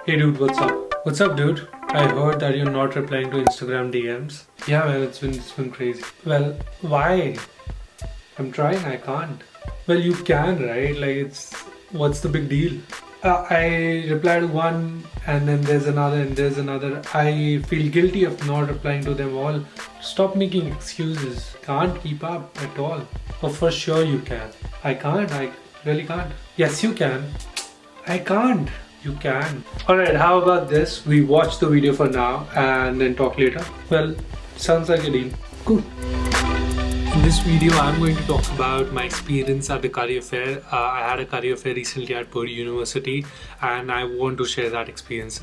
Hey dude, what's up? What's up, dude? I heard that you're not replying to Instagram DMs. Yeah, well, it's been crazy. Well, why? I'm trying, I can't. Well, you can, right? Like, what's the big deal? I reply to one, and then there's another, and there's another. I feel guilty of not replying to them all. Stop making excuses. Can't keep up at all. Oh, for sure you can. I can't. I really can't. Yes, you can. I can't. You can. Alright, how about this? We watch the video for now and then talk later. Well, sounds like a deal. Cool. In this video, I'm going to talk about my experience at the career fair. I had a career fair recently at Pune University and I want to share that experience.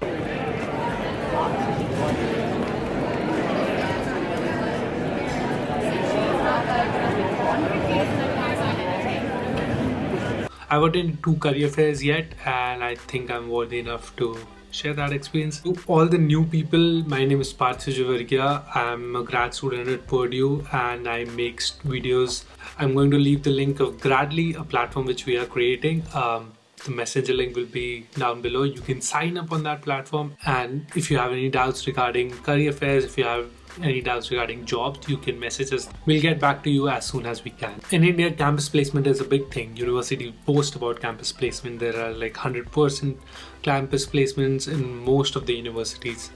I've attended 2 career fairs yet and I think I'm worthy enough to share that experience. To all the new people, my name is Parth Vijayvergiya. I'm a grad student at Purdue and I make videos. I'm going to leave the link of Grady, a platform which we are creating. The messenger link will be down below. You can sign up on that platform, and if you have any doubts regarding career fairs, if you have any doubts regarding jobs, you can message us. We'll get back to you as soon as we can. In India, campus placement is a big thing. University post about campus placement. There are like 100% campus placements in most of the universities.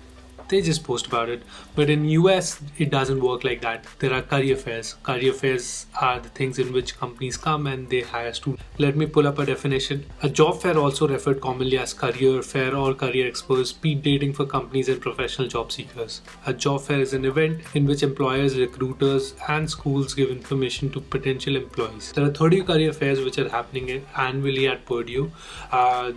They just post about it. But in US, it doesn't work like that. There are career fairs. Career fairs are the things in which companies come and they hire students. Let me pull up a definition. A job fair, also referred commonly as career fair or career expo, is speed dating for companies and professional job seekers. A job fair is an event in which employers, recruiters, and schools give information to potential employees. There are 30 career fairs which are happening annually at Purdue.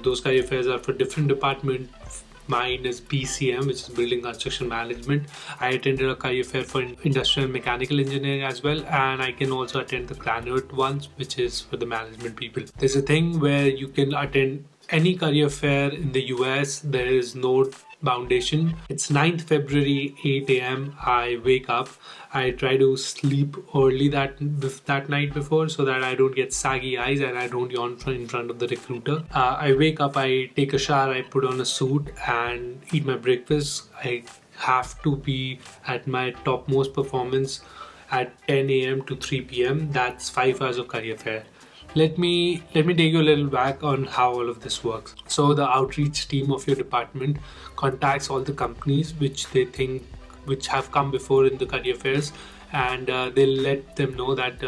Those career fairs are for different departments. Mine is BCM, which is Building Construction Management. I attended a career fair for Industrial and Mechanical Engineering as well, and I can also attend the graduate ones, which is for the management people. There's a thing where you can attend any career fair in the US. There is no foundation. It's 9th February, 8 a.m. I wake up. I try to sleep early that night before so that I don't get saggy eyes and I don't yawn in front of the recruiter. I wake up, I take a shower, I put on a suit and eat my breakfast. I have to be at my topmost performance at 10 a.m. to 3 p.m. That's 5 hours of career fair. Let me take you a little back on how all of this works. So the outreach team of your department contacts all the companies which have come before in the career fairs, and they'll let them know that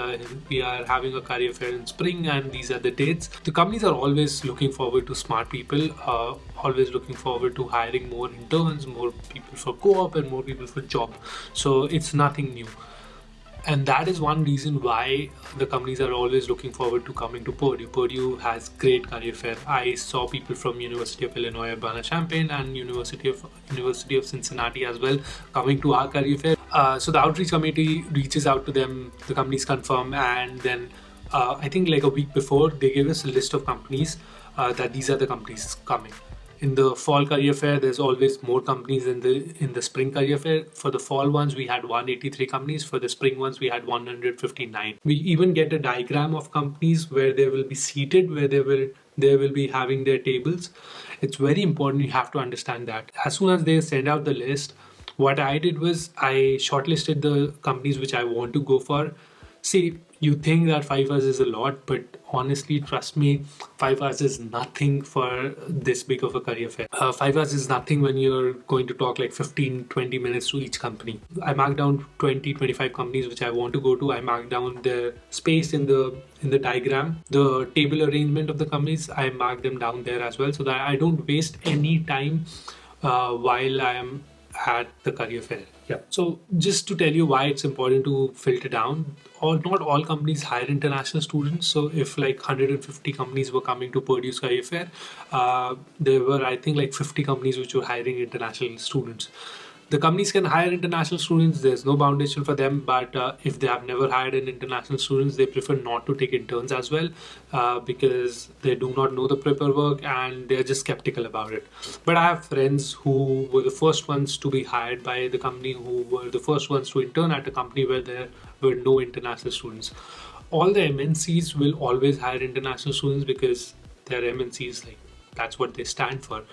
we are having a career fair in spring and these are the dates. The companies are always looking forward to smart people, always looking forward to hiring more interns, more people for co-op and more people for job. So it's nothing new. And that is one reason why the companies are always looking forward to coming to Purdue. Purdue has great career fair. I saw people from University of Illinois Urbana-Champaign and University of Cincinnati as well coming to our career fair. So the outreach committee reaches out to them, the companies confirm, and then I think like a week before they give us a list of companies that these are the companies coming. In the fall career fair, there's always more companies in the spring career fair. For the fall ones, we had 183 companies. For the spring ones, we had 159. We even get a diagram of companies where they will be seated, where they will be having their tables. It's very important. You have to understand that. As soon as they send out the list, what I did was I shortlisted the companies which I want to go for. See, you think that 5 hours is a lot, but honestly, trust me, 5 hours is nothing for this big of a career fair. 5 hours is nothing when you're going to talk like 15-20 minutes to each company. I marked down 20-25 companies which I want to go to. I marked down their space in the diagram, the table arrangement of the companies. I marked them down there as well so that I don't waste any time while I am at the career fair. Yeah. So just to tell you why it's important to filter down, not all companies hire international students. So if like 150 companies were coming to Purdue's career fair, there were I think like 50 companies which were hiring international students. The companies can hire international students, there's no foundation for them, but if they have never hired an international students, they prefer not to take interns as well because they do not know the paperwork and they're just skeptical about it. But I have friends who were the first ones to be hired by the company, who were the first ones to intern at a company where there were no international students. All the MNCs will always hire international students because they're MNCs, like that's what they stand for.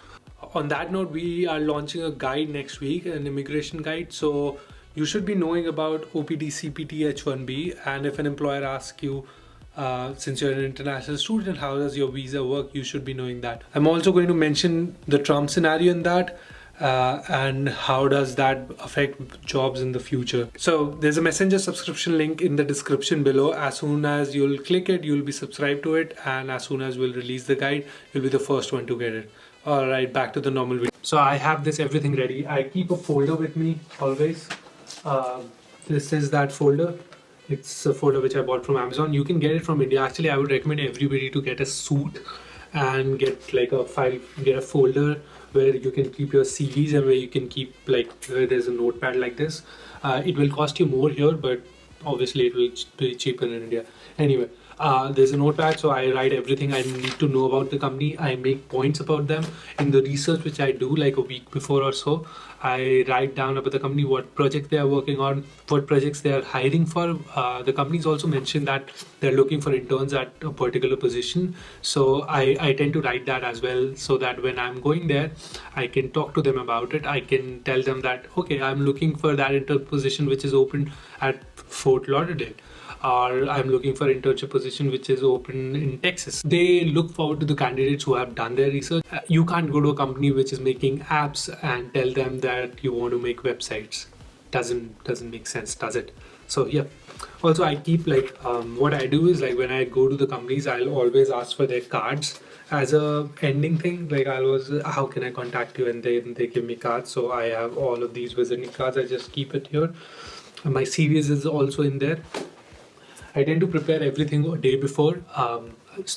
On that note, we are launching a guide next week, an immigration guide. So you should be knowing about OPT, CPT, H1B, and if an employer asks you, since you're an international student, how does your visa work, you should be knowing that. I'm also going to mention the Trump scenario in that, and how does that affect jobs in the future. So there's a messenger subscription link in the description below. As soon as you'll click it, you'll be subscribed to it, and as soon as we'll release the guide, you'll be the first one to get it. All right, back to the normal video. So I have this everything ready. I keep a folder with me always. This is that folder. It's a folder which I bought from Amazon. You can get it from India. Actually, I would recommend everybody to get a suit and get like a file, get a folder where you can keep your CVs and where you can keep like, where there's a notepad like this. It will cost you more here, but obviously it will be cheaper in India. Anyway, there's a notepad, so I write everything I need to know about the company. I make points about them in the research which I do like a week before or so. I write down about the company, what projects they are working on, what projects they are hiring for. The companies also mentioned that they're looking for interns at a particular position. So I tend to write that as well, so that when I'm going there, I can talk to them about it. I can tell them that, okay, I'm looking for that intern position which is open at Fort Lauderdale, or I'm looking for internship position which is open in Texas. They look forward to the candidates who have done their research. You can't go to a company which is making apps and tell them that you want to make websites. Doesn't make sense, does it? So yeah. Also, I keep like what I do is like when I go to the companies, I'll always ask for their cards as a ending thing. Like I'll always, how can I contact you, and they give me cards. So I have all of these visiting cards. I just keep it here. And my CVs is also in there. I tend to prepare everything a day before.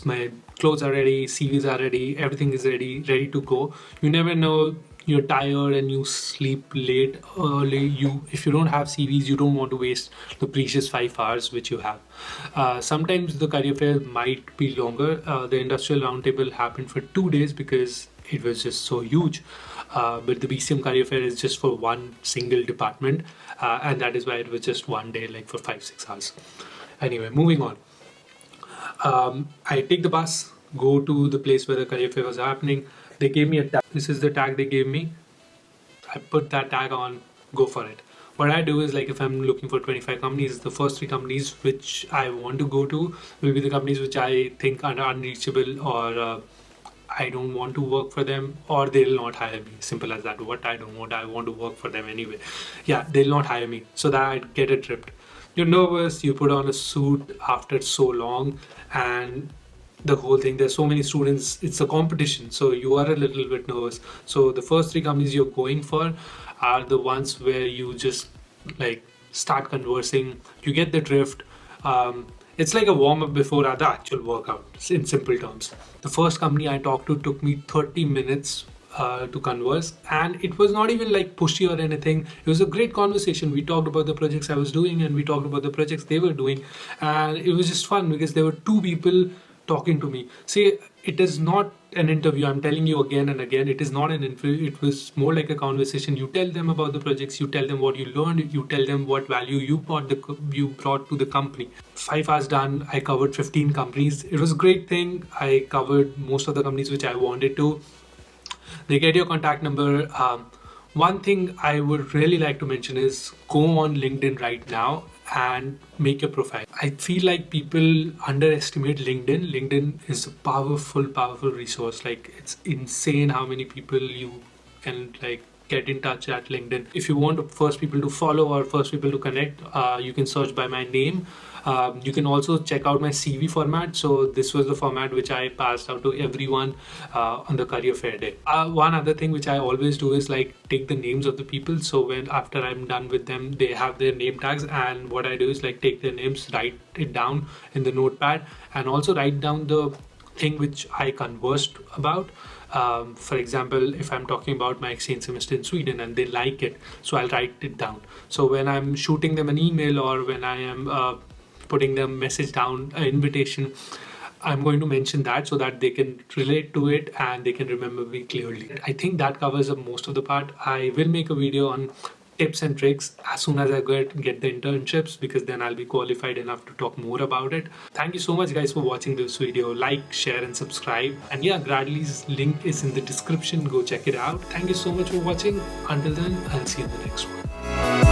My clothes are ready, CVs are ready, everything is ready to go. You never know, you're tired and you sleep late, early. If you don't have CVs, you don't want to waste the precious 5 hours which you have. Sometimes the career fair might be longer. The industrial roundtable happened for 2 days because it was just so huge. But the BCM career fair is just for one single department, and that is why it was just 1 day, like for 5-6 hours. Anyway, moving on. I take the bus, go to the place where the career fair was happening. They gave me a tag. This is the tag they gave me. I put that tag on, go for it. What I do is like if I'm looking for 25 companies, the first 3 companies which I want to go to will be the companies which I think are unreachable, or I don't want to work for them, or they'll not hire me. Simple as that. What I don't want, I want to work for them anyway. Yeah, they'll not hire me, so that I get it tripped. You're nervous, you put on a suit after so long, and the whole thing, there's so many students, it's a competition, so you are a little bit nervous. So the first 3 companies you're going for are the ones where you just like start conversing, you get the drift. It's like a warm-up before the actual workout, in simple terms. The first company I talked to took me 30 minutes to converse, and it was not even like pushy or anything. It was a great conversation. We talked about the projects I was doing, and we talked about the projects they were doing, and it was just fun because there were 2 people talking to me. See, it is not an interview. I'm telling you again and again, it is not an interview. It was more like a conversation. You tell them about the projects, you tell them what you learned, you tell them what value you brought to the company. 5 hours done, I covered 15 companies. It was a great thing. I covered most of the companies which I wanted to. They get your contact number. One thing I would really like to mention is go on LinkedIn right now and make your profile. I feel like people underestimate LinkedIn. LinkedIn is a powerful resource. Like it's insane how many people you can like get in touch at LinkedIn. If you want first people to follow or first people to connect, you can search by my name. You can also check out my CV format. So this was the format which I passed out to everyone on the career fair day. One other thing which I always do is like take the names of the people. So when after I'm done with them, they have their name tags, and what I do is like take their names, write it down in the notepad, and also write down the thing which I conversed about. For example, if I'm talking about my exchange semester in Sweden and they like it, so I'll write it down. So when I'm shooting them an email or when I am putting them message down, an invitation, I'm going to mention that so that they can relate to it and they can remember me clearly. I think that covers up most of the part. I will make a video on tips and tricks as soon as I get the internships, because then I'll be qualified enough to talk more about it. Thank you so much guys for watching this video. Like, share and subscribe. And yeah, Grady's link is in the description. Go check it out. Thank you so much for watching. Until then, I'll see you in the next one.